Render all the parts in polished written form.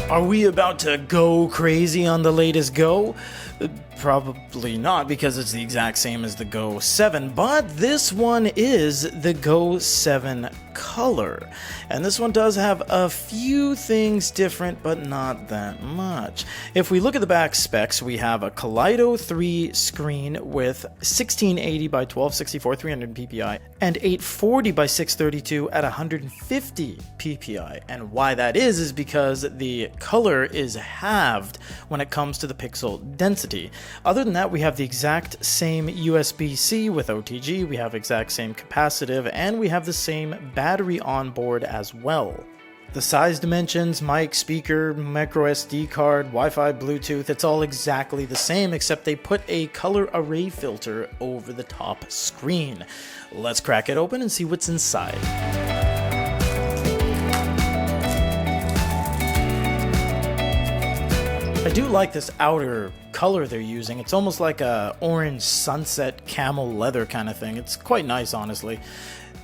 Are we about to go crazy on the latest Go? Probably not, because it's the exact same as the GO7, but this one is the GO7 Color. And this one does have a few things different, but not that much. If we look at the back specs, we have a Kaleido 3 screen with 1680 by 1264 300 ppi and 840 by 632 at 150 ppi. And why that is because the color is halved when it comes to the pixel density. Other than that, we have the exact same USB-C with OTG, we have exact same capacitive, and we have the same battery on board as well. The size dimensions, mic, speaker, micro SD card, Wi-Fi, Bluetooth, it's all exactly the same, except they put a color array filter over the top screen. Let's crack it open and see what's inside. I do like this outer color they're using. It's almost like a orange sunset camel leather kind of thing. It's quite nice, honestly.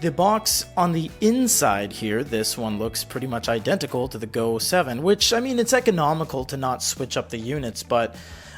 The box on the inside here, this one looks pretty much identical to the GO7, which, I mean, it's economical to not switch up the units, but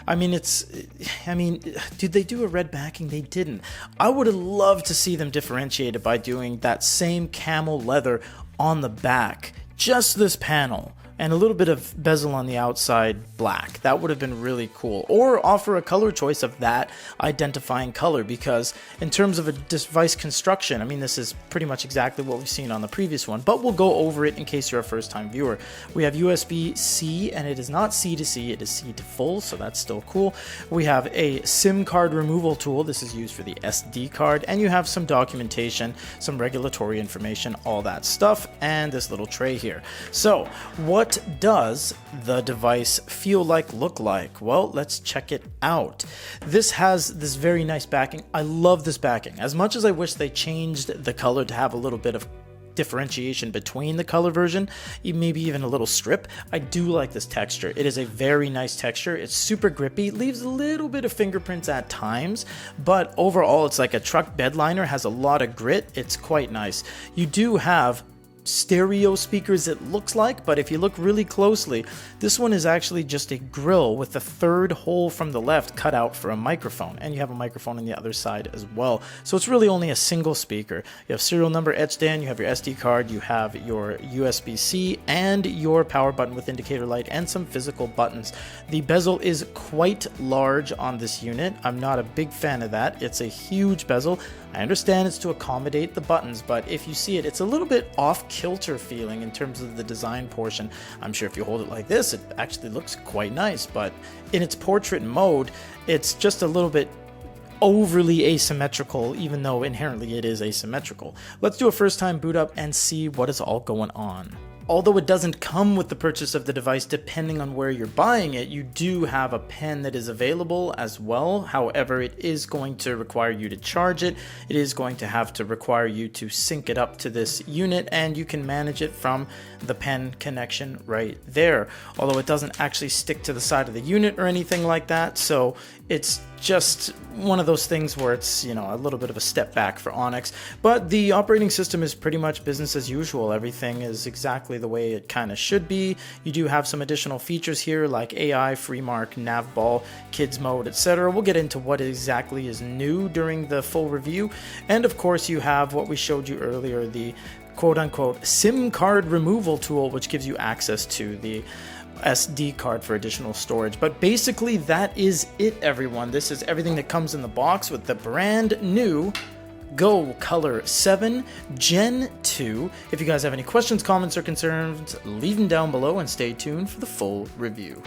did they do a red backing? They didn't. I would have loved to see them differentiated by doing that same camel leather on the back, just this panel, and a little bit of bezel on the outside black. That would have been really cool. Or offer a color choice of that identifying color, because in terms of a device construction, I mean, this is pretty much exactly what we've seen on the previous one, but we'll go over it in case you're a first-time viewer. We have USB-C, and it is not C to C, it is C to full, so that's still cool. We have a SIM card removal tool. This is used for the SD card, and you have some documentation, some regulatory information, all that stuff, and this little tray here. So, what does the device feel like, look like? Well, let's check it out. This has this very nice backing. I love this backing. As much as I wish they changed the color to have a little bit of differentiation between the color version, maybe even a little strip, I do like this texture. It is a very nice texture. It's super grippy, leaves a little bit of fingerprints at times, but overall it's like a truck bed liner, has a lot of grit. It's quite nice. You do have stereo speakers, it looks like, but if you look really closely, this one is actually just a grill with the third hole from the left cut out for a microphone, and you have a microphone on the other side as well. So it's really only a single speaker. You have serial number etched in, you have your SD card, you have your USB-C, and your power button with indicator light and some physical buttons. The bezel is quite large on this unit. I'm not a big fan of that. It's a huge bezel. I understand it's to accommodate the buttons, but if you see it, it's a little bit off kilter feeling in terms of the design portion. I'm sure if you hold it like this, it actually looks quite nice, but in its portrait mode, it's just a little bit overly asymmetrical, even though inherently it is asymmetrical. Let's do a first time boot up and see what is all going on. Although it doesn't come with the purchase of the device, depending on where you're buying it, you do have a pen that is available as well. However, it is going to require you to charge it. It is going to have to require you to sync it up to this unit, and you can manage it from the pen connection right there. Although it doesn't actually stick to the side of the unit or anything like that, so it's just one of those things where it's, you know, a little bit of a step back for Onyx, but the operating system is pretty much business as usual. Everything is exactly the way it kind of should be. You do have some additional features here like AI, FreeMark, Navball, Kids Mode, etc. We'll get into what exactly is new during the full review, and of course you have what we showed you earlier, the quote-unquote SIM card removal tool, which gives you access to the SD card for additional storage. But basically that is it, everyone. This is everything that comes in the box with the brand new Go Color 7 Gen 2. If you guys have any questions, comments, or concerns, leave them down below and stay tuned for the full review.